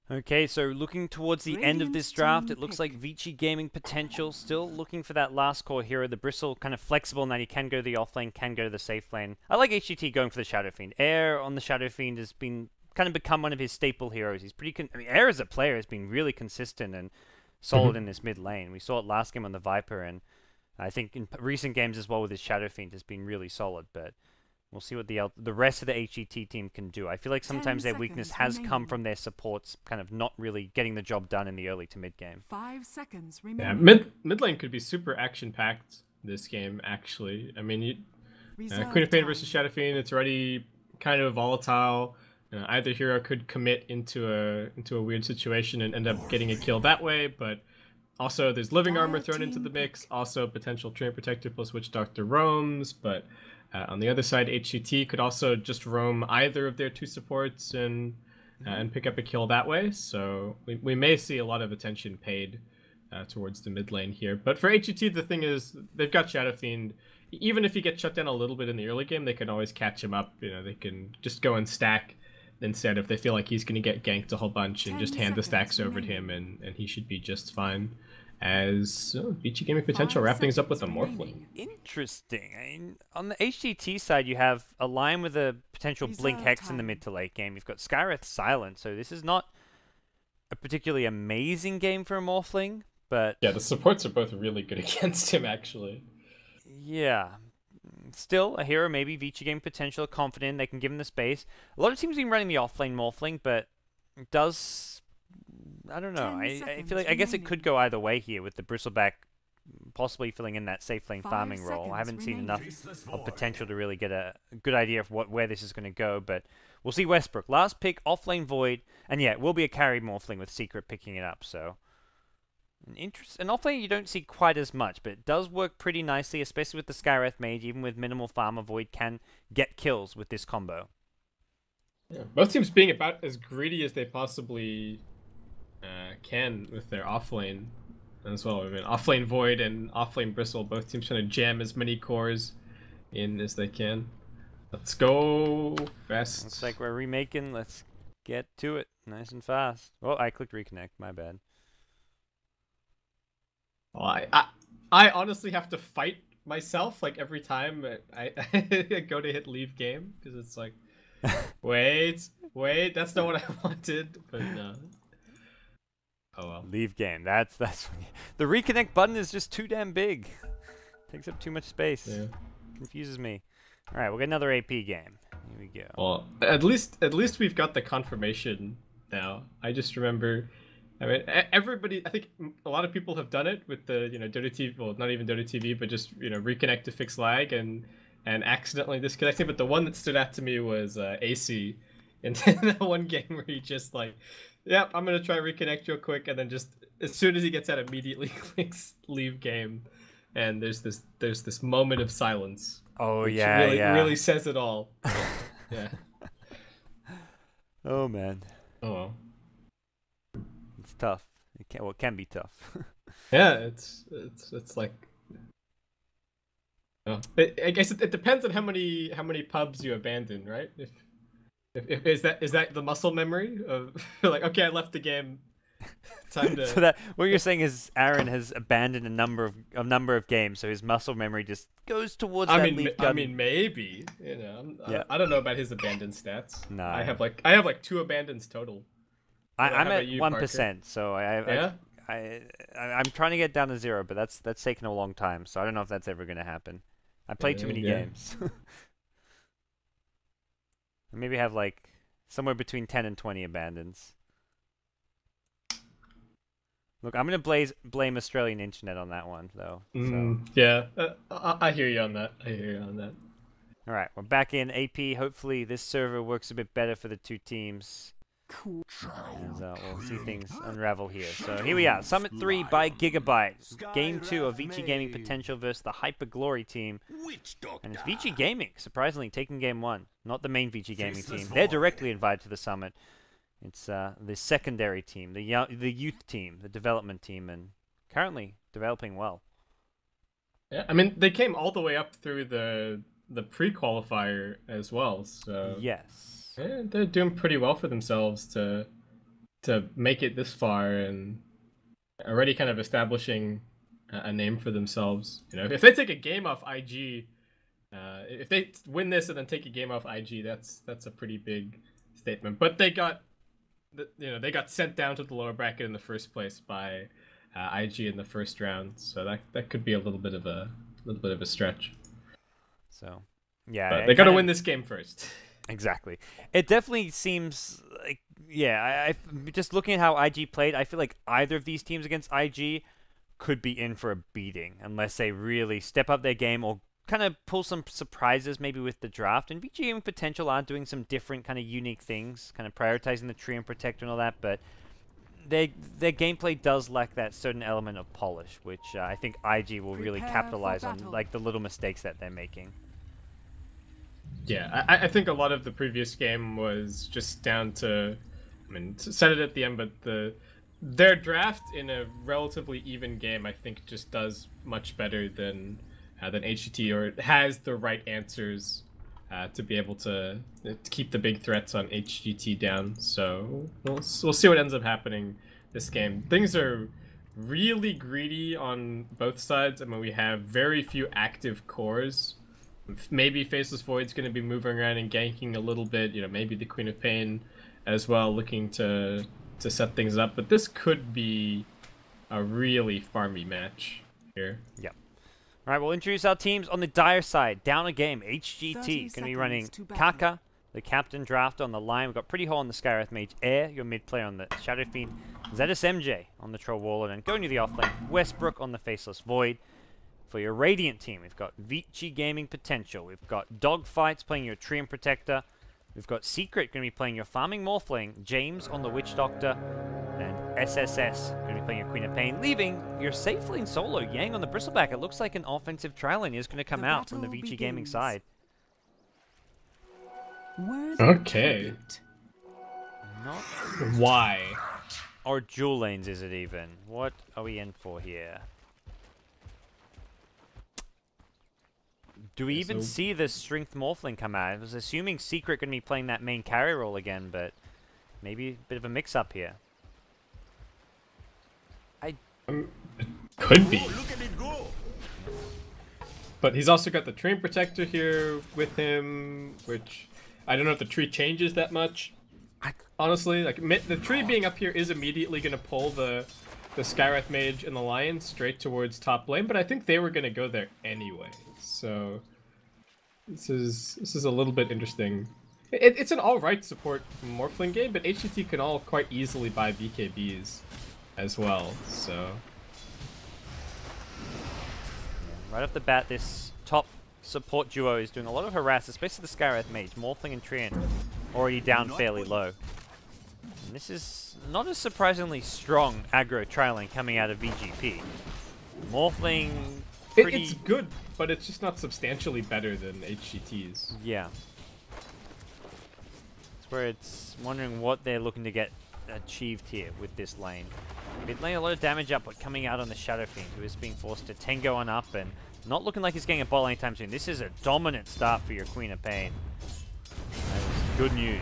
Okay, so looking towards the end of this draft, it looks like Vici Gaming potential. Still looking for that last core hero. The Bristle kind of flexible in that he can go to the off lane, can go to the safe lane. I like HGT going for the Shadow Fiend. Air on the Shadow Fiend has been kind of become one of his staple heroes. He's pretty. I mean, Air as a player has been really consistent and solid in this mid lane. We saw it last game on the Viper, and I think in recent games as well with his Shadow Fiend has been really solid. But we'll see what the rest of the HGT team can do. I feel like sometimes their weakness has come from their supports kind of not really getting the job done in the early to mid game. 5 seconds Yeah, remaining. mid lane could be super action packed this game. Actually, I mean, Queen of Pain versus Shadow Fiend. It's already kind of volatile. Either hero could commit into a weird situation and end up getting a kill that way, but also there's living armor thrown into the mix. Also potential Train Protector plus Witch Doctor roams, but on the other side, HGT could also just roam either of their two supports and pick up a kill that way. So we may see a lot of attention paid towards the mid lane here. But for HGT, the thing is, they've got Shadow Fiend. Even if he gets shut down a little bit in the early game, they can always catch him up. You know, they can just go and stack instead if they feel like he's going to get ganked a whole bunch and just hand the stacks over to him, and he should be just fine. As VG Gaming potential wrap things up with a Morphling. Interesting. I mean, on the HGT side, you have a line with a potential Blink Hex in the mid to late game. You've got Skywrath Silent, so this is not a particularly amazing game for a Morphling, but yeah, the supports are both really good against him, actually. Yeah. Still, a hero maybe VG Gaming potential, confident, they can give him the space. A lot of teams have been running the offlane Morphling, but it does... I don't know. I feel like I guess it could go either way here with the Bristleback possibly filling in that safe lane farming role. I haven't seen enough of potential to really get a good idea of where this is going to go, but we'll see Westbrook. Last pick, offlane Void, and yeah, it will be a carry Morphling with Secret picking it up, so... An offlane you don't see quite as much, but it does work pretty nicely, especially with the Skywrath Mage. Even with minimal farmer, Void can get kills with this combo. Yeah, both teams being about as greedy as they possibly... can with their offlane as well. I mean, offlane Void and offlane Bristle, both teams trying to jam as many cores in as they can. Let's go fast. Looks like we're remaking. Let's get to it nice and fast. Oh, I clicked reconnect. My bad. Well, I honestly have to fight myself like every time I go to hit leave game because it's like, wait, that's not what I wanted. But no. Oh well. Leave game. That's the reconnect button is just too damn big. Takes up too much space. Yeah. Confuses me. All right, we'll get another AP game. Here we go. Well, at least we've got the confirmation now. I just remember, I mean, everybody. I think a lot of people have done it with the Dota TV. Well, not even Dota TV, but just reconnect to fix lag and accidentally disconnecting. But the one that stood out to me was AC in that one game where he just like. Yep, I'm gonna try reconnect real quick, and then just as soon as he gets out, immediately clicks leave game, and there's this moment of silence. Oh which yeah, really says it all. Yeah. Oh man. Oh well. It's tough. It can be tough. Yeah, it's like. Oh. I guess it depends on how many pubs you abandon, right? If is that the muscle memory of like, okay, I left the game, time to... So that what you're saying is Aaron has abandoned a number of games, so his muscle memory just goes towards that leaf gun. I mean, maybe Yeah. I don't know about his abandoned stats. No, I have like 2 abandons total. I'm at you, 1%, so I'm trying to get down to 0, but that's taken a long time, so I don't know if that's ever going to happen. I played too many games. Maybe have like somewhere between 10 and 20 abandons. Look, I'm gonna blame Australian internet on that one though. Yeah, I hear you on that. All right, we're back in AP. Hopefully, this server works a bit better for the two teams. Cool. And we'll see things unravel here. So here we are, Summit 3 by Gigabyte. Game 2 of VG Gaming Potential versus the Hyper Glory team. And it's VG Gaming, surprisingly, taking game 1. Not the main VG Gaming team. They're directly invited to the Summit. It's the secondary team, the youth team, the development team, and currently developing well. Yeah, I mean, they came all the way up through the pre-qualifier as well, so... Yes. Yeah, they're doing pretty well for themselves to to make it this far and already kind of establishing a name for themselves. You know, if they take a game off IG, if they win this and then take a game off IG, that's a pretty big statement. But they got, they got sent down to the lower bracket in the first place by IG in the first round, so that could be a little bit of a stretch. So, yeah, but they got to win this game first. Exactly. It definitely seems like, yeah, I just looking at how IG played, I feel like either of these teams against IG could be in for a beating unless they really step up their game or kind of pull some surprises maybe with the draft. And VG and Potential are doing some different kind of unique things, kind of prioritizing the tree and protector and all that, but their gameplay does lack that certain element of polish, which I think IG will really capitalize on, like the little mistakes that they're making. Yeah, I think a lot of the previous game was just down to, I mean, said it at the end, but their draft in a relatively even game, I think, just does much better than HGT, or it has the right answers to be able to keep the big threats on HGT down. So we'll see what ends up happening this game. Things are really greedy on both sides. I mean, we have very few active cores. Maybe Faceless Void's going to be moving around and ganking a little bit. You know, maybe the Queen of Pain as well, looking to set things up. But this could be a really farmy match here. Yep. All right, we'll introduce our teams on the Dire side. Down a game, HGT going to be running Kaka, the captain draft on the line. We've got Pretty Hole on the Skywrath Mage, Air, your mid player on the Shadow Fiend, ZSMJ on the Troll Warlord, and going to the offlane, Westbrook on the Faceless Void. For your Radiant team, we've got Vici Gaming Potential. We've got Dogfights playing your Tree and Protector. We've got Secret going to be playing your Farming Morphling. James on the Witch Doctor. And SSS going to be playing your Queen of Pain. Leaving your safe lane solo, Yang on the Bristleback. It looks like an offensive trial lane is going to come out from the Vici Gaming side. Okay. Not why? Or dual lanes is it even? What are we in for here? Do we even see the Strength Morphling come out? I was assuming Secret going to be playing that main carry role again, but maybe a bit of a mix-up here. It could be. But he's also got the Train Protector here with him, which I don't know if the tree changes that much. Honestly, like the tree being up here is immediately going to pull the Skywrath Mage and the Lion straight towards top lane, but I think they were going to go there anyway. So this is a little bit interesting. It's an alright support Morphling game, but HGT can all quite easily buy BKBs as well. So right off the bat, this top support duo is doing a lot of harass, especially the Skywrath Mage. Morphling and Treant already down fairly low. And this is not a surprisingly strong aggro trialing coming out of VG.P. Morphling it's good, but it's just not substantially better than HGT's. Yeah. It's where it's wondering what they're looking to get achieved here with this lane. Mid lane, a lot of damage up, but coming out on the Shadow Fiend, who is being forced to Tango on up and not looking like he's getting a ball anytime soon. This is a dominant start for your Queen of Pain. That is good news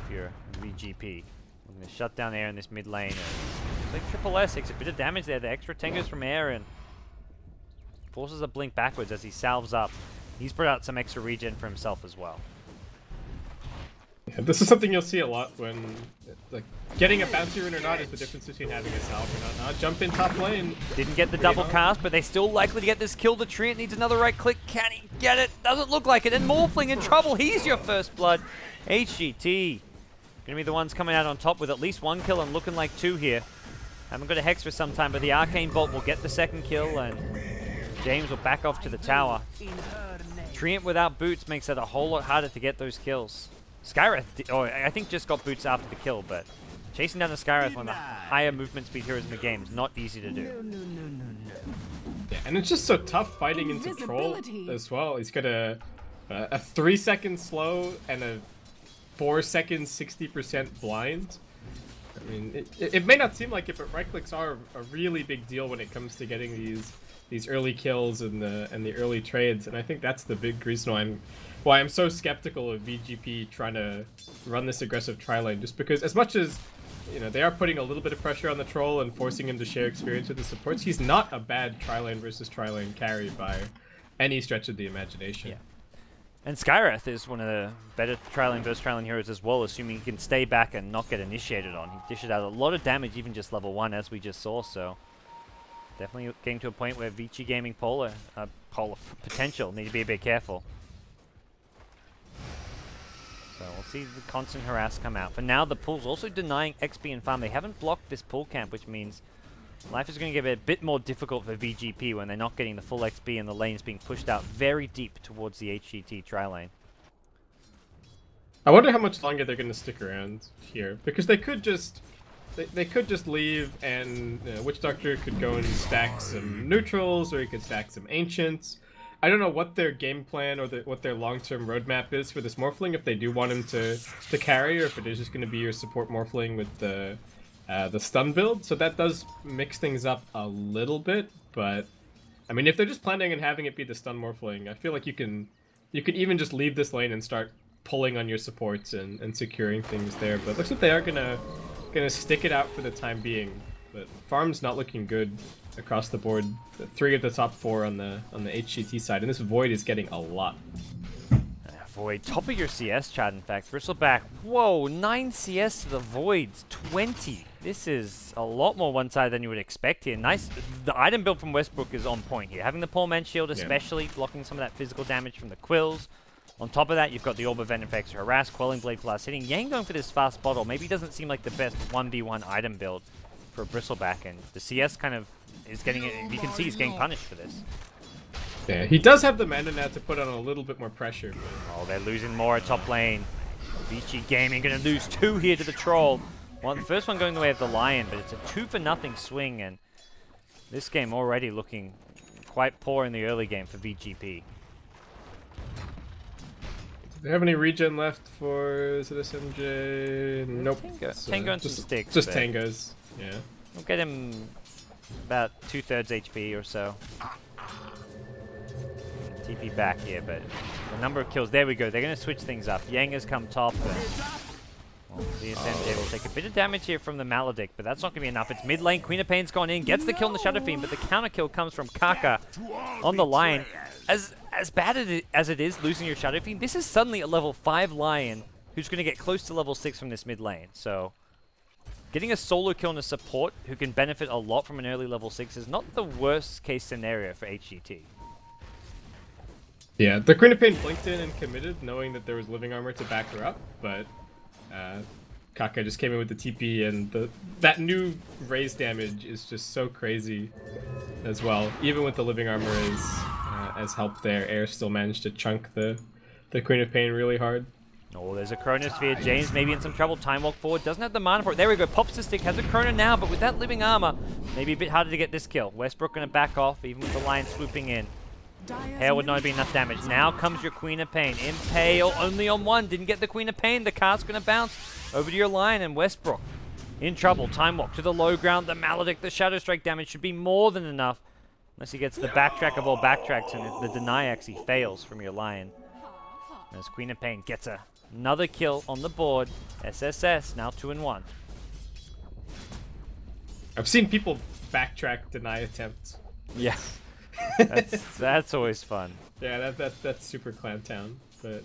if you're VG.P. We're going to shut down Air in this mid lane. It's like Triple S takes a bit of damage there. The extra Tangos from Air and forces a blink backwards as he salves up. He's brought out some extra regen for himself as well. Yeah, this is something you'll see a lot when, like, getting a bouncy rune or not is the difference between having a salve or not. Jump in top lane. Didn't get the double cast, but they still likely to get this kill. The Treant needs another right click. Can he get it? Doesn't look like it. And Morphling in trouble. He's your first blood. HGT gonna be the ones coming out on top with at least one kill and looking like two here. Haven't got a Hex for some time, but the Arcane Bolt will get the second kill and James will back off to the tower. Treant without boots makes it a whole lot harder to get those kills. Skywrath, I think just got boots after the kill, but chasing down the Skywrath, one of the higher movement speed heroes in the game, is not easy to do. Yeah, and it's just so tough fighting into Troll as well. He's got a 3-second slow and a 4-second 60% blind. I mean, it may not seem like it, but right clicks are a really big deal when it comes to getting these early kills and the early trades, and I think that's the big reason why I'm so skeptical of VG.P trying to run this aggressive tri lane. Just because, as much as you know, they are putting a little bit of pressure on the troll and forcing him to share experience with the supports. He's not a bad tri-lane versus tri-lane carry by any stretch of the imagination. Yeah. And Skywrath is one of the better tri-lane versus tri-lane heroes as well, assuming he can stay back and not get initiated on. He dishes out a lot of damage, even just level 1, as we just saw, so definitely getting to a point where VG Gaming Polar potential need to be a bit careful. So we'll see the constant harass come out. For now, the pool's also denying XP and farm. They haven't blocked this pool camp, which means life is going to get a bit more difficult for VG.P when they're not getting the full XP and the lane's being pushed out very deep towards the HGT tri-lane. I wonder how much longer they're going to stick around here, because they could just leave, and Witch Doctor could go and stack some neutrals, or he could stack some ancients. I don't know what their game plan or what their long-term roadmap is for this Morphling, if they do want him to carry, or if it is just going to be your support Morphling with the stun build. So that does mix things up a little bit, but I mean, if they're just planning on having it be the stun Morphling, I feel like you could even just leave this lane and start pulling on your supports and securing things there. But it looks like they are gonna stick it out for the time being. But farm's not looking good across the board. 3 of the top 4 on the HGT side, and this Void is getting a lot. Void, top of your CS chat, in fact. Bristleback, whoa, 9 CS to the Voids, 20. This is a lot more one-sided than you would expect here. Nice. The item build from Westbrook is on point here. Having the Poor Man Shield especially, blocking some of that physical damage from the Quills. On top of that, you've got the Orb of Venom Effects, Harass, Quelling Blade for last hitting. Yang going for this fast bottle maybe doesn't seem like the best 1v1 item build for Bristleback, and the CS kind of is getting it. You can see he's getting punished for this. Yeah, he does have the mana now to put on a little bit more pressure. Oh, they're losing more at top lane. VG Gaming going to lose 2 here to the Troll. Well, the first one going the way of the Lion, but it's a 2-for-0 swing, and this game already looking quite poor in the early game for VG.P. Do they have any regen left for, is it SMJ? Nope. Tango and some sticks. Just Tangos, yeah. We'll get him about 2/3 HP or so. TP back here, but the number of kills, there we go. They're going to switch things up. Yang has come top. Well, the SMJ will take a bit of damage here from the Maledict, but that's not going to be enough. It's mid lane. Queen of Pain's gone in, gets the kill on the Shadow Fiend, but the counter kill comes from Kaka on the Lion. As bad as it is losing your Shadow Fiend, this is suddenly a level 5 Lion who's going to get close to level 6 from this mid lane. So getting a solo kill on a support who can benefit a lot from an early level 6 is not the worst case scenario for HGT. Yeah, the Queen of Pain blinked in and committed, knowing that there was living armor to back her up, but Kaka just came in with the TP, and that new raise damage is just so crazy as well. Even with the living armor as help there, Air still managed to chunk the Queen of Pain really hard. Oh, there's a Chronosphere. James maybe in some trouble. Time walk forward. Doesn't have the mana for it. There we go. Pops the stick. Has a Chrono now, but with that living armor, maybe a bit harder to get this kill. Westbrook going to back off, even with the Lion swooping in. Hail would not be enough damage. Now comes your Queen of Pain. Impale only on 1. Didn't get the Queen of Pain. The cast's going to bounce over to your Lion, and Westbrook in trouble. Time walk to the low ground. The Maledict, the Shadow Strike damage should be more than enough. Unless he gets the backtrack of all backtracks, and the deny actually fails from your Lion. As Queen of Pain gets another kill on the board. SSS now 2-1. I've seen people backtrack deny attempts. Yeah. That's always fun. Yeah, that's super Clan Town. But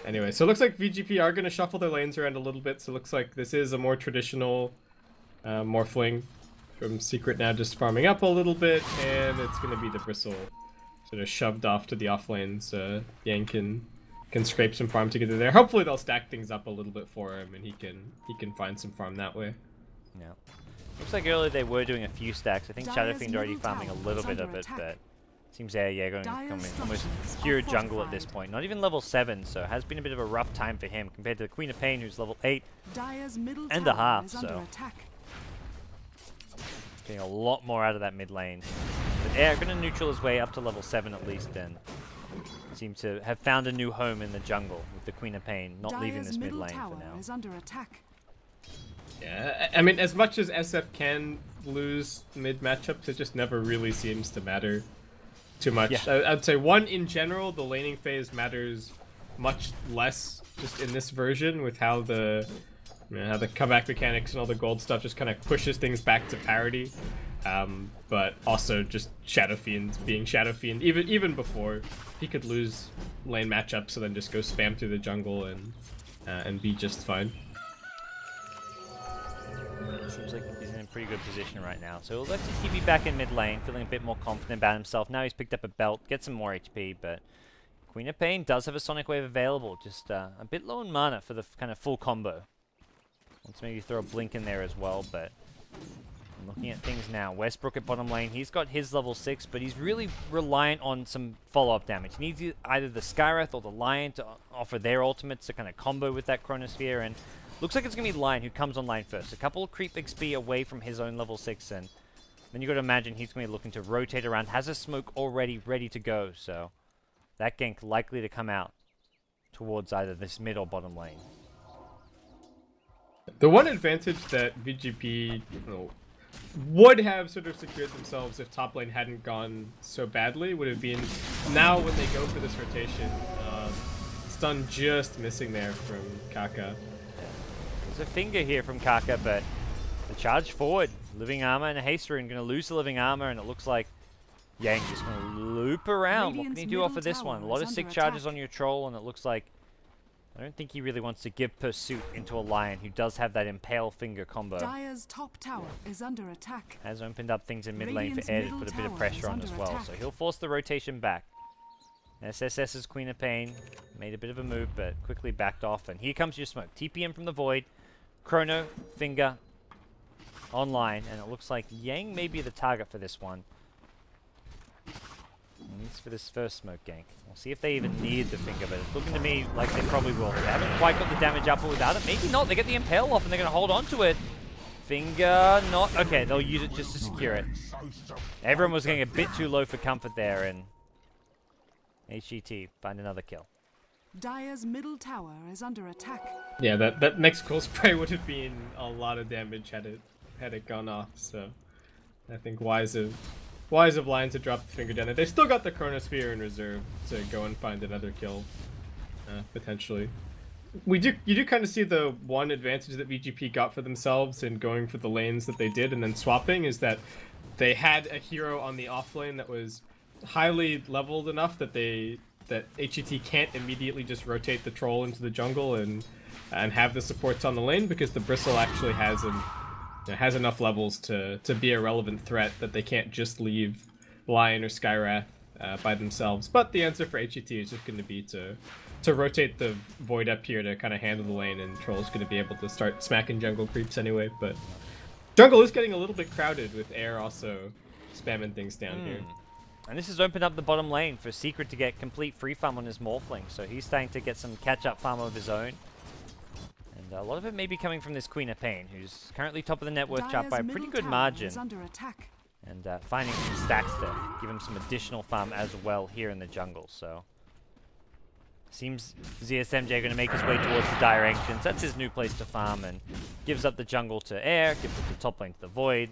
anyway, so it looks like VG.P are going to shuffle their lanes around a little bit. So it looks like this is a more traditional Morphling from Secret now, just farming up a little bit, and it's going to be the Bristle sort of shoved off to the off lanes. Yang can scrape some farm together there. Hopefully they'll stack things up a little bit for him, and he can find some farm that way. Yeah. Looks like earlier they were doing a few stacks. I think Shadow Fiend already farming a little bit of it, but seems yeah, going to come in almost pure jungle at this point. Not even level 7, so it has been a bit of a rough time for him compared to the Queen of Pain, who's level 8 and a half. So getting a lot more out of that mid lane. But Air going to neutral his way up to level 7 at least, and seem to have found a new home in the jungle with the Queen of Pain not leaving this mid lane for now. Yeah, I mean, as much as SF can lose mid matchups, it just never really seems to matter too much. Yeah. I'd say in general, the laning phase matters much less just in this version with how the How the comeback mechanics and all the gold stuff just kind of pushes things back to parity. But also just Shadow Fiend being Shadow Fiend. Even before, he could lose lane matchups and then just go spam through the jungle and be just fine. Seems like he's in a pretty good position right now. So he'll let his TP back in mid lane, feeling a bit more confident about himself. Now he's picked up a belt, gets some more HP, but Queen of Pain does have a Sonic Wave available. Just a bit low in mana for the kind of full combo. Let's maybe throw a Blink in there as well, but I'm looking at things now. Westbrook at bottom lane, he's got his level 6, but he's really reliant on some follow-up damage. He needs either the Skywrath or the Lion to offer their ultimates to kind of combo with that Chronosphere, and looks like it's going to be Lion who comes online first. A couple of creep XP away from his own level 6, and then you've got to imagine he's going to be looking to rotate around. Has a smoke already ready to go, so that gank likely to come out towards either this mid or bottom lane. The one advantage that VG.P would have sort of secured themselves if top lane hadn't gone so badly would have been now when they go for this rotation. Stun just missing there from Kaka. There's a finger here from Kaka, but the charge forward. Living Armor and a Haste Rune going to lose the Living Armor, and it looks like Yang just going to loop around. What can he do off of this one? A lot of sick charges on your Troll, and it looks like I don't think he really wants to give Pursuit into a Lion who does have that Impale Finger combo. Dire's top tower is under attack. Has opened up things in mid lane for Air to put a bit of pressure on as well, so he'll force the rotation back. SSS's Queen of Pain made a bit of a move, but quickly backed off, and here comes your smoke. TPM from the Void, Chrono, Finger, online, and it looks like Yang may be the target for this one. At least for this first smoke gank. We'll see if they even need the finger, but it's looking to me like they probably will. They haven't quite got the damage up without it. Maybe not. They get the Impale off and they're going to hold on to it. Finger, not. Okay, they'll use it just to secure it. Everyone was getting a bit too low for comfort there, and HGT find another kill. Dire's middle tower is under attack. Yeah, that next cool spray would have been a lot of damage had it gone off. So I think wise of Lion to drop the finger down there. They still got the Chronosphere in reserve to go and find another kill, potentially. You do kind of see the one advantage that VG.P got for themselves in going for the lanes that they did and then swapping is that they had a hero on the off lane that was highly leveled enough that HGT can't immediately just rotate the Troll into the jungle and have the supports on the lane, because the Bristle actually has enough levels to be a relevant threat that they can't just leave Lion or Skywrath by themselves. But the answer for HGT is just going to be to rotate the Void up here to kind of handle the lane, and Troll's going to be able to start smacking jungle creeps anyway. But jungle is getting a little bit crowded with Air also spamming things down here. And this has opened up the bottom lane for Secret to get complete free farm on his Morphling, so he's starting to get some catch-up farm of his own. And a lot of it may be coming from this Queen of Pain, who's currently top of the net worth chart by a pretty good margin. And finding some stacks to give him some additional farm as well here in the jungle, so seems ZSMJ going to make his way towards the Dire Ancients. That's his new place to farm, and gives up the jungle to Air, gives up the top lane to the Void.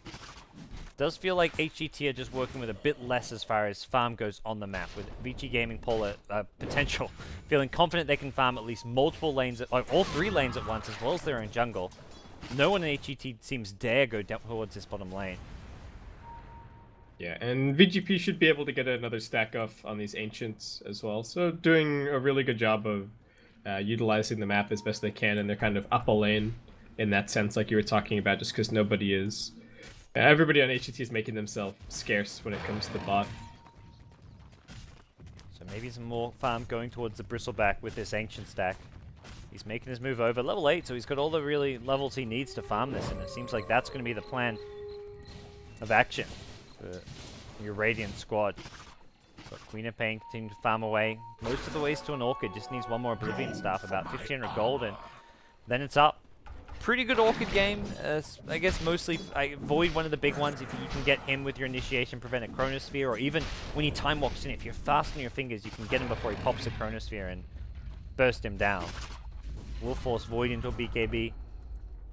Does feel like HGT are just working with a bit less as far as farm goes on the map, with VG Gaming Polar potential, feeling confident they can farm at least multiple lanes, all three lanes at once, as well as their own jungle. No one in HGT seems dare go down towards this bottom lane. Yeah, and VG.P should be able to get another stack off on these Ancients as well, so doing a really good job of utilizing the map as best they can, and they're kind of up a lane in that sense, like you were talking about, just because nobody is... everybody on HGT is making themselves scarce when it comes to bot. So maybe some more farm going towards the Bristleback with this Ancient stack. He's making his move over. Level 8, so he's got all the really levels he needs to farm this, and it seems like that's going to be the plan of action for your Radiant squad. Got Queen of Pain continuing to farm away most of the ways to an Orchid. Just needs one more Oblivion Staff, about 1500 gold, and then it's up. Pretty good Orchid game. I guess mostly Void, one of the big ones. If you can get him with your initiation, prevent a Chronosphere, or even when he time walks in, if you're fast on your fingers, you can get him before he pops a Chronosphere and burst him down. We'll force Void into a BKB.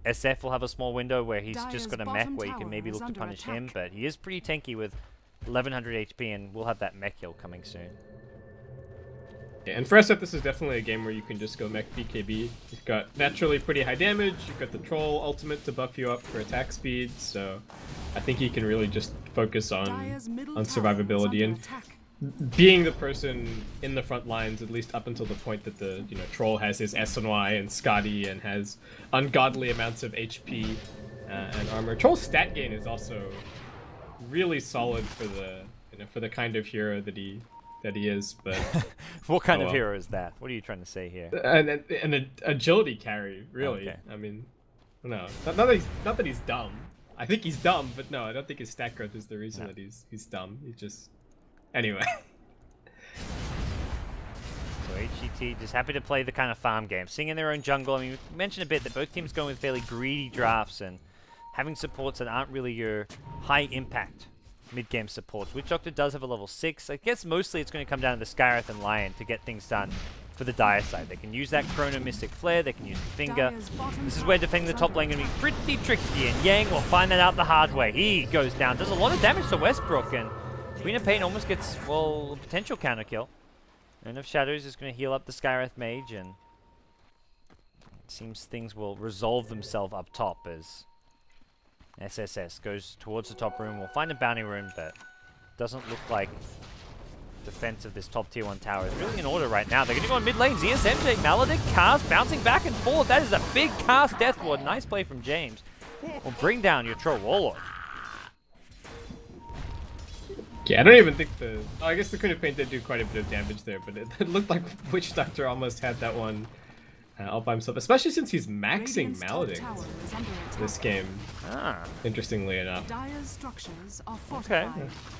SF will have a small window where he's just got a mech where you can maybe look to punish him, but he is pretty tanky with 1100 HP, and we'll have that mech kill coming soon. Yeah, and for SF, this is definitely a game where you can just go mech BKB. You've got naturally pretty high damage, you've got the troll ultimate to buff you up for attack speed, so I think you can really just focus on survivability and being the person in the front lines, at least up until the point that the troll has his SNY and Scotty and has ungodly amounts of HP and armor. Troll's stat gain is also really solid for the for the kind of hero that he is. But what kind of hero is that? What are you trying to say here? An agility carry, really. Okay. I mean, no, not that he's dumb. I think he's dumb, but no, I don't think his stat growth is the reason that he's dumb. He's just anyway. So HGT just happy to play the kind of farm game, singing their own jungle. I mean, we mentioned a bit that both teams going with fairly greedy drafts and having supports that aren't really your high impact mid-game supports. Witch Doctor does have a level 6. I guess mostly it's going to come down to the Skywrath and Lion to get things done for the Dire side. They can use that Chrono Mystic Flare, they can use the Finger. This is where defending the top lane going to be pretty tricky, and Yang will find that out the hard way. He goes down, does a lot of damage to Westbrook, and Queen of Pain almost gets, well, a potential counter kill. And of Shadows is going to heal up the Skywrath Mage, and it seems things will resolve themselves up top as SSS goes towards the top room. We'll find a bounty room, but doesn't look like defense of this top tier 1 tower is really in order right now. They're going to go on mid lane. ZSMJ, Maledict, Cast bouncing back and forth. That is a big Cast Death Ward. Nice play from James. Will bring down your Troll Warlord. Yeah, I don't even think I guess the Queen of Pain did do quite a bit of damage there, but it looked like Witch Doctor almost had that one all by himself, especially since he's maxing Maledict this game. Interestingly enough. Okay,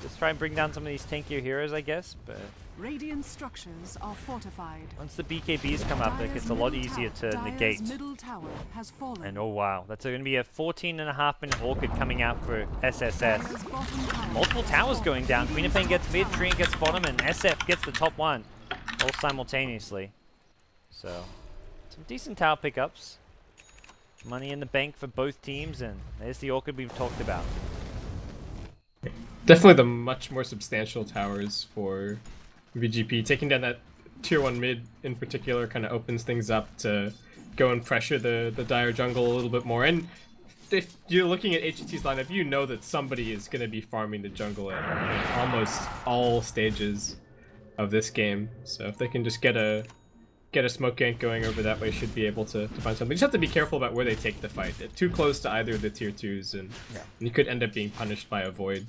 let's try and bring down some of these tankier heroes, I guess. But Radiant structures are fortified. Once the BKBs come up, it gets a lot easier to negate. And oh wow, that's going to be a 14.5-minute Orchid coming out for SSS. Multiple towers going down. Queen of Pain gets mid, Treant gets bottom, and SF gets the top one, all simultaneously. So some decent tower pickups. Money in the bank for both teams, and there's the Orchid we've talked about. Definitely the much more substantial towers for VG.P. Taking down that tier 1 mid in particular kind of opens things up to go and pressure the Dire jungle a little bit more. And if you're looking at HGT's lineup, you know that somebody is going to be farming the jungle at almost all stages of this game. So if they can just get a smoke gank going over that way, should be able to find something. You just have to be careful about where they take the fight. They're too close to either of the tier 2s, and you could end up being punished by a void.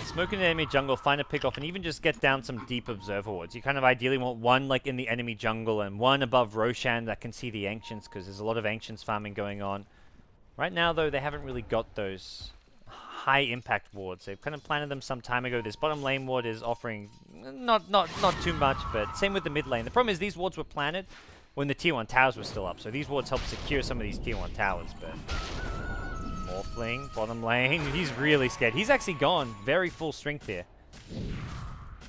Smoke in the enemy jungle, find a pick off, and even just get down some deep observer wards. You kind of ideally want one like in the enemy jungle and one above Roshan that can see the Ancients, because there's a lot of Ancients farming going on. Right now, though, they haven't really got those high impact wards. They've kind of planted them some time ago. This bottom lane ward is offering not too much, but same with the mid lane. The problem is these wards were planted when the tier 1 towers were still up, so these wards help secure some of these tier 1 towers. But Morphling, bottom lane, he's really scared. He's actually gone very full strength here.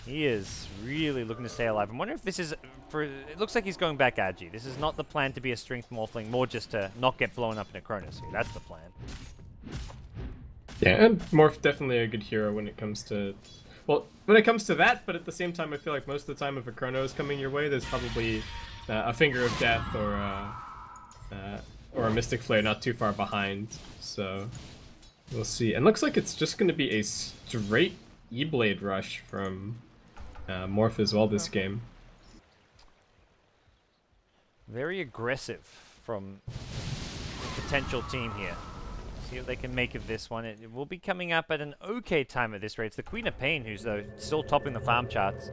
He is really looking to stay alive. I'm wondering if this is for. It looks like he's going back Agi. This is not the plan to be a strength Morphling, more just to not get blown up in a Chronosphere. That's the plan. Yeah, and Morph definitely a good hero when it comes to, well, when it comes to that, but at the same time, I feel like most of the time if a Chrono is coming your way, there's probably a Finger of Death or a Mystic Flare not too far behind, so we'll see. And looks like it's just going to be a straight E-Blade rush from Morph as well this game. Very aggressive from the potential team here. See what they can make of this one. It will be coming up at an okay time at this rate. It's the Queen of Pain who's though still topping the farm charts.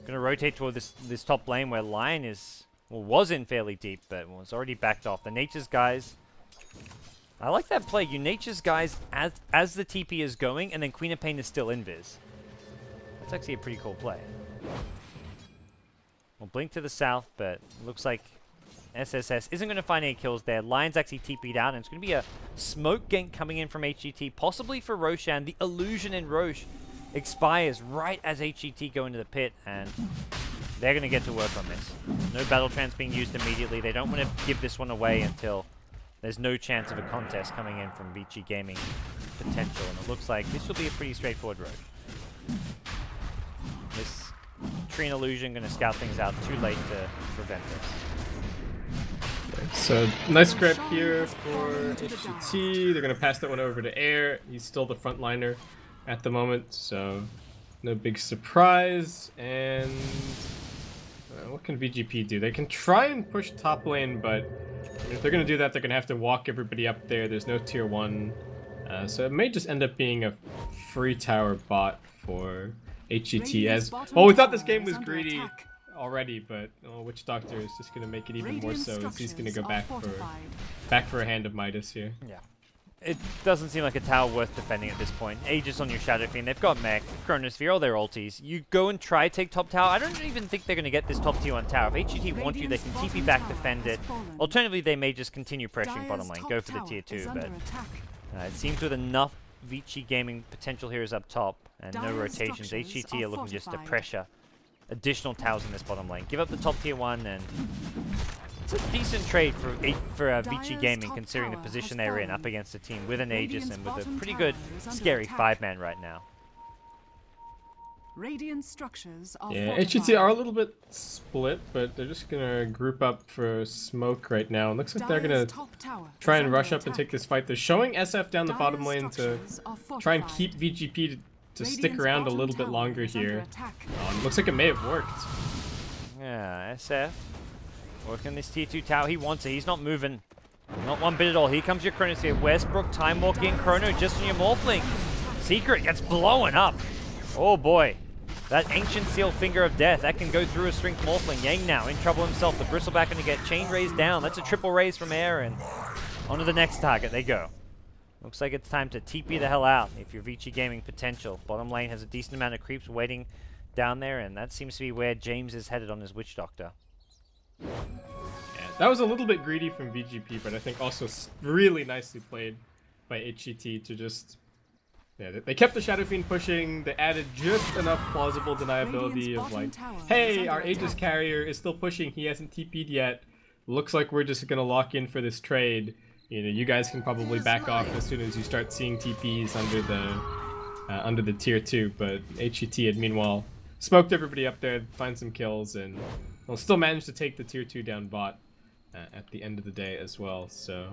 Going to rotate toward this top lane where Lion is, well, was in fairly deep, but was already backed off. The Nature's Guys. I like that play. You Nature's Guys as the TP is going, and then Queen of Pain is still invis. That's actually a pretty cool play. We'll blink to the south, but looks like SSS isn't going to find any kills there. Lion's actually TP'd out, and it's going to be a smoke gank coming in from HGT, possibly for Roshan. The illusion in Rosh expires right as HGT go into the pit, and they're going to get to work on this. No battle trance being used immediately. They don't want to give this one away until there's no chance of a contest coming in from VG Gaming potential, and it looks like this will be a pretty straightforward road. This Tree and Illusion going to scout things out too late to prevent this. So nice grab here for HGT. They're going to pass that one over to Air. He's still the frontliner at the moment, so no big surprise. And what can VG.P do? They can try and push top lane, but if they're going to do that, they're going to have to walk everybody up there. There's no tier 1. So it may just end up being a free tower bot for HGT. As well, we thought this game was greedy already, but Witch Doctor is just going to make it even more so, as he's going to go back for a hand of Midas here. Yeah. It doesn't seem like a tower worth defending at this point. Aegis on your Shadow Fiend, they've got Mech, Chronosphere, all their ultis. You go and try take top tower. I don't even think they're going to get this top tier 1 tower. If HGT want you, they can TP back, defend it. Alternatively, they may just continue pressuring bottom lane, go for the tier 2, but it seems with enough VG Gaming potential heroes up top and no rotations, HGT are looking just to pressure additional towers in this bottom lane. Give up the top tier 1, and it's a decent trade for VG Gaming considering the position they're in up against a team with an Aegis and with a pretty good, scary 5-man right now. Radiant structures are HGT are a little bit split, but they're just gonna group up for smoke right now. It looks like they're gonna try and rush up and take this fight. They're showing SF down the bottom lane to try and keep VG.P to stick around a little bit longer here. Looks like it may have worked. Yeah, SF working this tier 2 tower. He wants it. He's not moving. Not one bit at all. Here comes your Chronosphere. Westbrook, Time Walking, Chrono just on your Morphling. Secret gets blown up. Oh boy. That ancient seal finger of death, that can go through a strength Morphling. Yang now in trouble himself. The Bristleback going to get chain raised down. That's a triple raise from Air, and on to the next target they go. Looks like it's time to TP the hell out if you're VG Gaming potential. Bottom lane has a decent amount of creeps waiting down there, and that seems to be where James is headed on his Witch Doctor. Yeah, that was a little bit greedy from VG.P, but I think also really nicely played by HGT to just... Yeah, they kept the Shadow Fiend pushing. They added just enough plausible deniability of like, hey, our Aegis carrier is still pushing. He hasn't TP'd yet. Looks like we're just gonna lock in for this trade. You know, you guys can probably back off as soon as you start seeing TPs under the tier 2. But HGT had meanwhile smoked everybody up there, find some kills, and will still manage to take the tier 2 down bot at the end of the day as well. So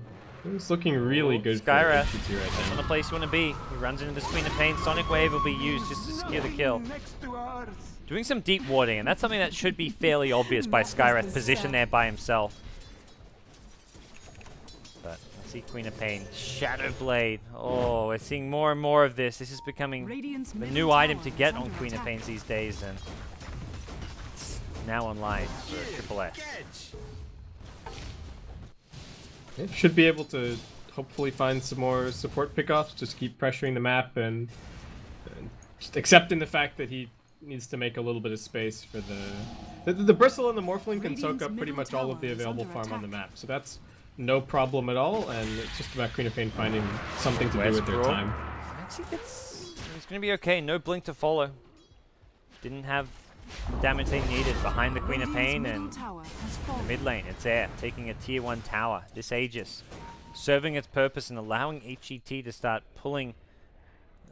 it's looking really good for HGT right now. On the place you want to be. He runs into this Queen of Pain. Sonic Wave will be used just to secure the kill. Doing some deep warding, and that's something that should be fairly obvious by Skywrath, positioned there by himself. But I see Queen of Pain. Shadow Blade. Oh, we're seeing more and more of this. This is becoming the new item to get on Queen of Pains these days, and it's now online for Triple S. Should be able to hopefully find some more support pickoffs, just keep pressuring the map and just accepting the fact that he needs to make a little bit of space for the Bristle and the Morphling can soak up pretty much all of the available farm on the map, so that's no problem at all, and it's just about Queen of Pain finding something to do with their time. I think it's going to be okay. No blink to follow. Didn't have the damage they needed behind the Queen of Pain, and the mid lane, it's Air taking a tier 1 tower. This Aegis serving its purpose and allowing HGT to start pulling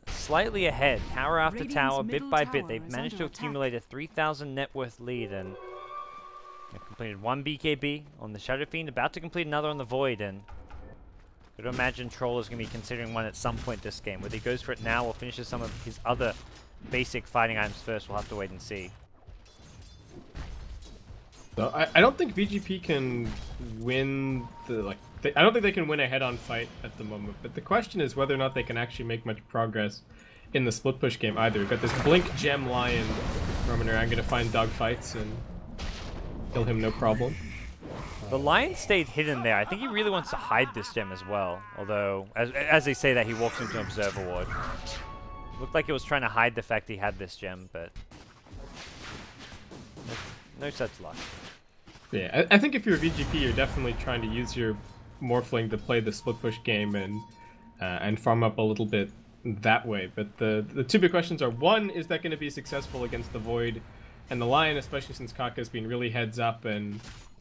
slightly ahead, tower after tower, bit by bit. They've managed to accumulate a 3,000 net worth lead, and they've completed 1 BKB on the Shadow Fiend, about to complete another on the Void, and could imagine Troll is going to be considering one at some point this game. Whether he goes for it now or finishes some of his other basic fighting items first, we'll have to wait and see. So I don't think VG.P can win the I don't think they can win a head-on fight at the moment. But the question is whether or not they can actually make much progress in the split push game either. We've got this Blink Gem Lion roaming around, gonna find dogfights and kill him no problem. The Lion stayed hidden there. I think he really wants to hide this gem as well. Although, as they say that, he walks into Observer Ward. Looked like he was trying to hide the fact he had this gem, but no such luck. Yeah, I think if you're a VG.P, you're definitely trying to use your Morphling to play the split push game and farm up a little bit that way. But the two big questions are, one, is that going to be successful against the Void and the Lion, especially since Kaka's been really heads up and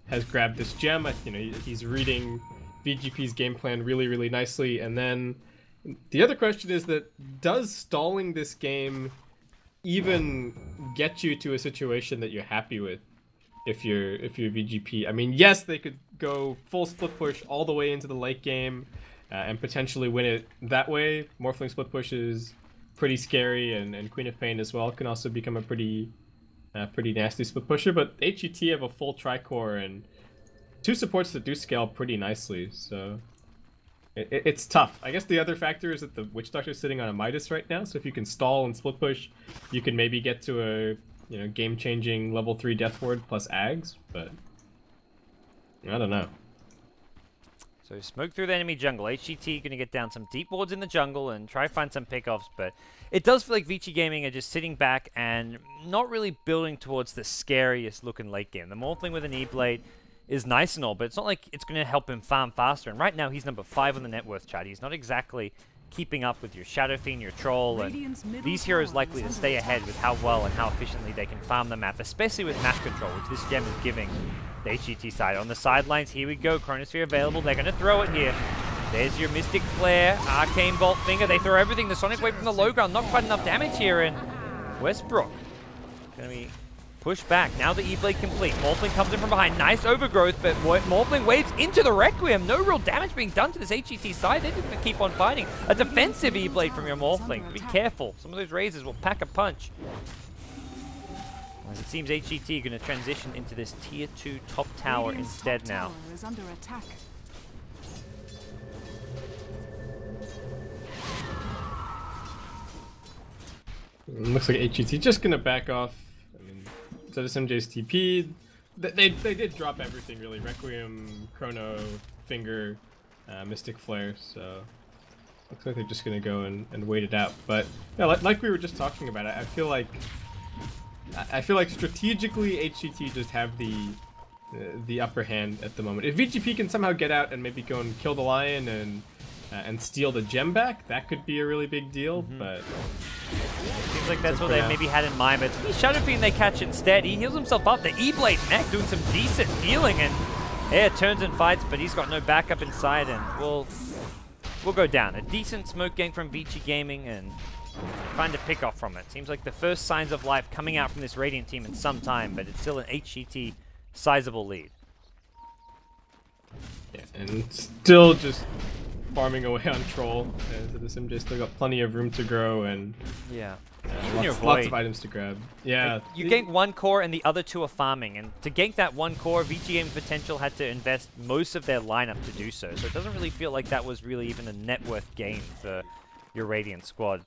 has grabbed this gem. You know, he's reading VG.P's game plan really, really nicely. And then the other question is that, does stalling this game even get you to a situation that you're happy with if you're VG.P. I mean, yes, they could go full split push all the way into the late game and potentially win it that way. Morphling split push is pretty scary, and Queen of Pain as well can also become a pretty nasty split pusher. But HGT have a full tricore and 2 supports that do scale pretty nicely, so it's tough. I guess the other factor is that the Witch Doctor's sitting on a Midas right now, so if you can stall and split push, you can maybe get to a game-changing level 3 Death Ward plus Ags, but I don't know. So smoke through the enemy jungle. HGT going to get down some deep wards in the jungle and try find some pickoffs, but it does feel like VG Gaming are just sitting back and not really building towards the scariest looking late game. The Morphling with an E-Blade is nice and all, but it's not like it's going to help him farm faster. And right now, he's number 5 on the net worth chart. He's not exactly keeping up with your Shadow Fiend, your Troll, and these heroes likely to stay ahead with how well and how efficiently they can farm the map, especially with map control, which this gem is giving the HGT side. On the sidelines, here we go. Chronosphere available. They're going to throw it here. There's your Mystic Flare, Arcane Bolt Finger. They throw everything. The Sonic Wave from the low ground. Not quite enough damage here, and Westbrook going to be pushed back. Now the E-Blade complete. Morphling comes in from behind. Nice overgrowth, but Morphling waves into the Requiem. No real damage being done to this HGT side. They're just going to keep on fighting. A defensive E-Blade from your Morphling. Be careful. Some of those razors will pack a punch. As it seems HGT are going to transition into this tier 2 top tower instead now. Is under attack. Looks like HGT just going to back off. So this MJ's TP, they did drop everything really. Requiem, Chrono, Finger, Mystic Flare, so looks like they're just gonna go and wait it out. But yeah, like we were just talking about, I feel like strategically HGT just have the upper hand at the moment. If VG.P can somehow get out and maybe go and kill the Lion and steal the gem back, that could be a really big deal, but seems like that's what they maybe had in mind, but it's the Shadow Fiend they catch instead. He heals himself up. The E-Blade mech doing some decent healing, and yeah, turns and fights, but he's got no backup inside, and we'll go down. A decent smoke gank from VG Gaming, and find a pick off from it. Seems like the first signs of life coming out from this Radiant team in some time, but it's still an HGT sizable lead. Yeah, and still just farming away on Troll. So this MJ still got plenty of room to grow, and yeah, lots of items to grab. Yeah, like, you gank 1 core and the other 2 are farming, and to gank that 1 core, VG Gaming Potential had to invest most of their lineup to do so. So it doesn't really feel like that was really even a net worth gain for your Radiant squad.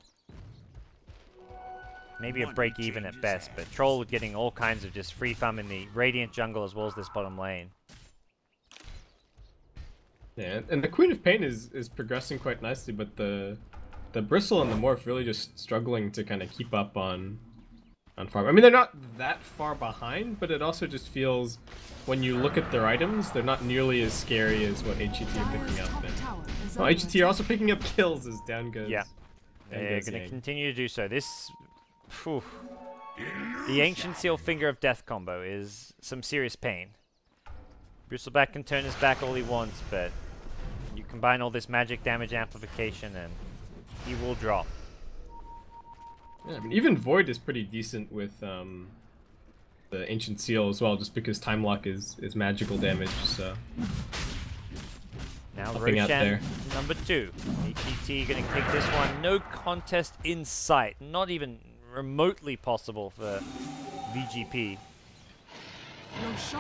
Maybe a break even at best, but Troll getting all kinds of just free farm in the Radiant jungle as well as this bottom lane. Yeah, and the Queen of Pain is progressing quite nicely, but the Bristle and the Morph really just struggling to kind of keep up on farm. I mean, they're not that far behind, but it also just feels, when you look at their items, they're not nearly as scary as what HGT are picking up. And, HGT are also picking up kills as down goes. Yeah, they're going to continue to do so. This, whew, the Ancient Seal Finger of Death combo is some serious pain. Bristleback can turn his back all he wants, but you combine all this magic damage amplification and he will drop. Yeah, I mean, even Void is pretty decent with the Ancient Seal as well, just because Time Lock is magical damage, so... Now Roshan, number 2. HGT gonna kick this one. No contest in sight. Not even remotely possible for VG.P.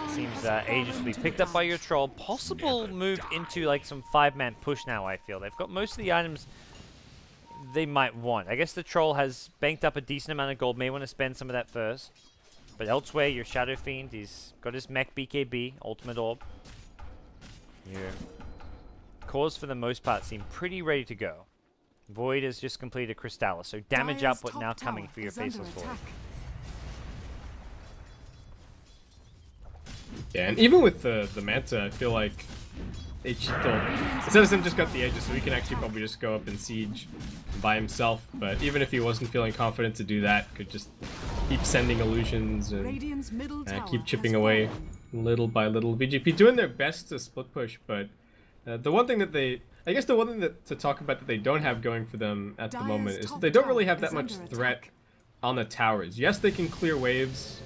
Seems Aegis will be picked up by your Troll. Possible move into like some 5-man push now, I feel. They've got most of the items they might want. I guess the Troll has banked up a decent amount of gold. May want to spend some of that first. But elsewhere, your Shadow Fiend, he's got his mech BKB, Ultimate Orb. Your cores, for the most part, seem pretty ready to go. Void has just completed Crystallis, so damage output now coming for your Faceless Void. Yeah, and even with the Manta, I feel like instead of him just got the edges, so he can actually probably just go up and siege by himself. But even if he wasn't feeling confident to do that, could just keep sending illusions and keep chipping away little by little. VG.P doing their best to split push, but the one thing that to talk about that they don't have going for them at the moment is they don't really have that much threat on the towers. Yes, they can clear waves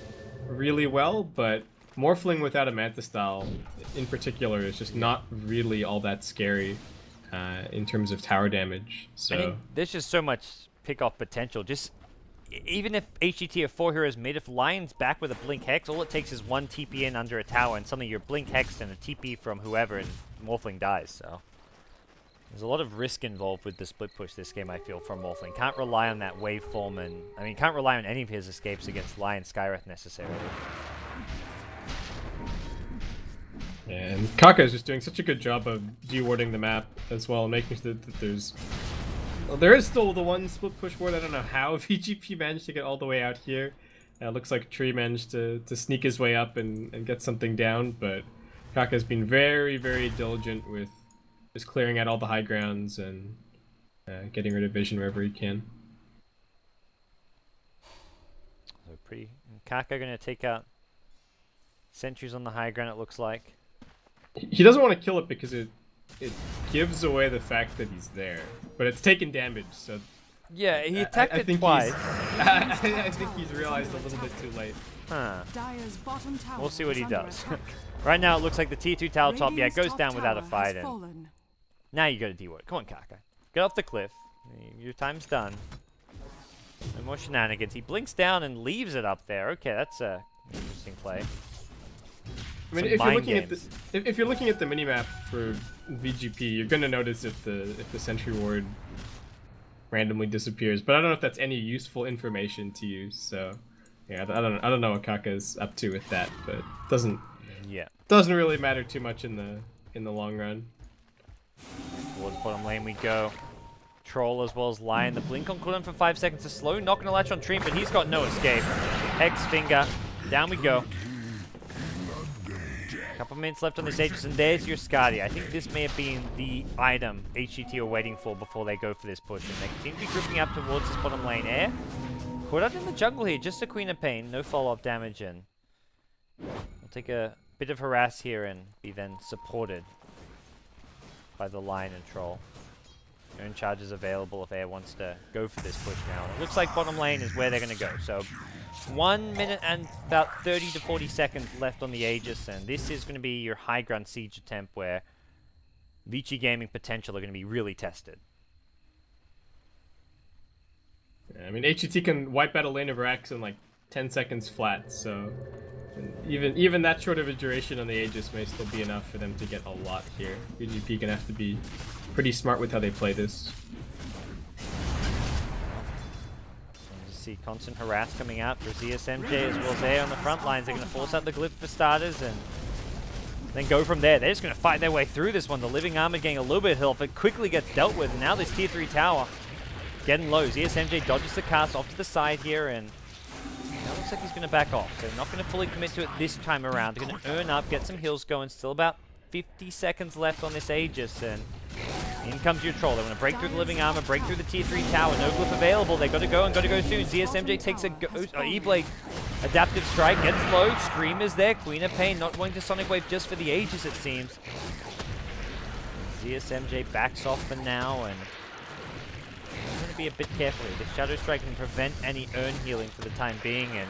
really well, but Morphling without a Manta style in particular is just not really all that scary in terms of tower damage. So I mean, there's just so much pick-off potential. Just even if HGT are 4 heroes mid, if Lion's back with a Blink Hex, all it takes is one TP in under a tower, and suddenly you're Blink Hexed and a TP from whoever, and Morphling dies, so... There's a lot of risk involved with the split push this game, I feel, from Morphling. Can't rely on that waveform, and... I mean, can't rely on any of his escapes against Lion Skywrath necessarily. And Kaka is just doing such a good job of dewarding the map as well, making sure that there's... Well, there is still the one split push ward. I don't know how VG.P managed to get all the way out here. Looks like Tree managed to sneak his way up and get something down, but Kaka's been very, very diligent with just clearing out all the high grounds and getting rid of vision wherever he can. So Kaka going to take out sentries on the high ground, it looks like. He doesn't want to kill it because it gives away the fact that he's there, but it's taken damage, so... Yeah, he attacked it twice. I think he's realized a little bit too late. Huh. We'll see what he does. Right now, it looks like the Tier 2 tower top, yeah, goes down without a fight, and now you go to D-word. Come on, Kaka. Get off the cliff. Your time's done. No more shenanigans. He blinks down and leaves it up there. Okay, that's a interesting play. I mean, if you're looking at the minimap for VG.P, you're gonna notice if the sentry ward randomly disappears, but I don't know if that's any useful information to you. So yeah, I don't know what Kaka's up to with that, but it doesn't really matter too much in the long run. Towards bottom lane we go. Troll as well as Lion. The blink on cooldown for 5 seconds is slow. Not gonna latch on Treant, but he's got no escape. Hex finger. Down we go. Couple minutes left on this Aegis, and there's your Skadi. I think this may have been the item HGT are waiting for before they go for this push, and they seem to be grouping up towards this bottom lane air. Caught out in the jungle here, just a Queen of Pain, no follow-up damage, and we'll take a bit of harass here and be then supported by the Lion and Troll. Own charges available if Air wants to go for this push now. And it looks like bottom lane is where they're going to go. So 1 minute and about 30 to 40 seconds left on the Aegis, and this is going to be your high ground siege attempt where Vici Gaming potential are going to be really tested. I mean, HGT can wipe out a lane of Rax in like 10 seconds flat, so even that short of a duration on the Aegis may still be enough for them to get a lot here. VG.P gonna have to be pretty smart with how they play this. See constant harass coming out for ZSMJ as well as Air on the front lines. They're going to force out the glyph for starters and then go from there. They're just going to fight their way through this one. The Living Armor getting a little bit of health. It quickly gets dealt with. And now this Tier 3 tower getting low. ZSMJ dodges the cast off to the side here, and now looks like he's going to back off. So not going to fully commit to it this time around. They're going to earn up, get some heals going. Still about 50 seconds left on this Aegis, and in comes your Troll. They want to break through the Living Armor, break through the Tier 3 tower. No glyph available. They got to go and got to go soon. ZSMJ takes a E-Blade adaptive strike, gets low. Scream is there. Queen of Pain not wanting to Sonic Wave just for the Aegis, it seems. ZSMJ backs off for now, and I'm going to be a bit careful here. The Shadow Strike can prevent any earn healing for the time being, and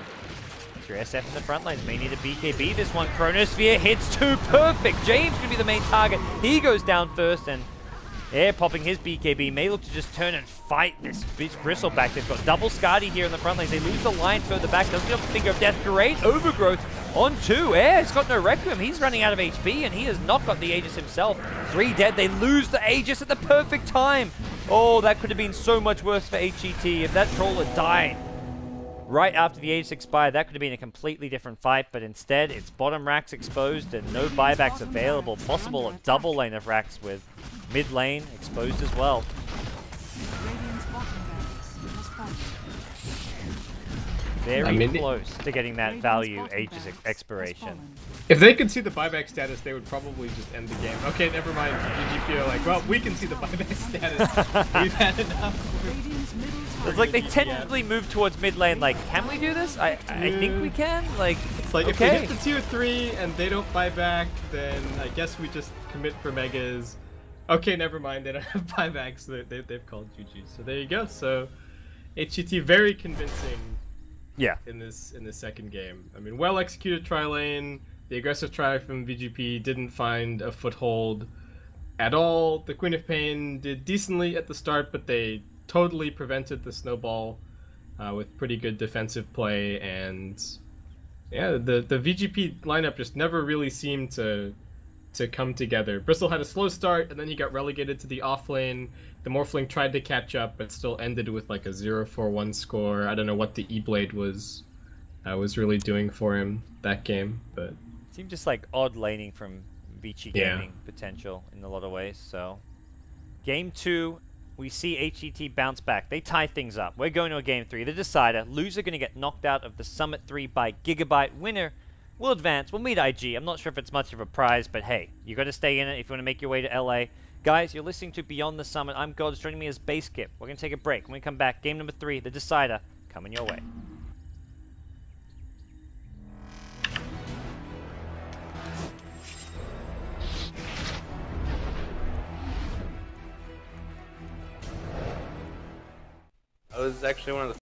your SF in the front lines may need a BKB. This one, Chronosphere hits too perfect. James going to be the main target. He goes down first, and Air popping his BKB may look to just turn and fight this Bristleback. They've got double Skadi here in the front lanes. They lose the line further back. Doesn't get off the Finger of Death. Great overgrowth on 2. Air's got no Requiem. He's running out of HP, and he has not got the Aegis himself. 3 dead. They lose the Aegis at the perfect time. Oh, that could have been so much worse for HGT if that Troll had died right after the Aegis expired. That could have been a completely different fight, but instead it's bottom racks exposed and no buybacks available. Possible a double lane of racks with mid lane exposed as well. Very close to getting that value Aegis expiration. If they could see the buyback status, they would probably just end the game. Okay, never mind. VG.P are like, well, we can see the buyback status. We've had enough. It's like they tentatively move towards mid lane. Like, can we do this? I think we can. Like, it's like, okay, if we hit the Tier 3 and they don't buy back, then I guess we just commit for megas. Okay, never mind. They don't have buybacks. They've called GG. So there you go. So HGT very convincing Yeah. in this second game. I mean, well executed try lane. The aggressive try from VG.P didn't find a foothold at all. The Queen of Pain did decently at the start, but they totally prevented the snowball with pretty good defensive play. And yeah, the VG.P lineup just never really seemed to come together. Bristol had a slow start, and then he got relegated to the off lane. The Morphling tried to catch up, but still ended with like a 0-4-1 score. I don't know what the E-Blade was really doing for him that game, but seemed just like odd laning from Vici Gaming potential in a lot of ways. So game 2, we see HGT bounce back. They tie things up. We're going to a game 3. The decider. Loser going to get knocked out of the Summit 3 by Gigabyte. Winner will advance. We'll meet IG. I'm not sure if it's much of a prize, but hey, you got to stay in it if you want to make your way to LA. Guys, you're listening to Beyond the Summit. I'm Godz. Joining me as Basskip. We're going to take a break. When we come back, game number 3, the decider, coming your way. I was actually one of the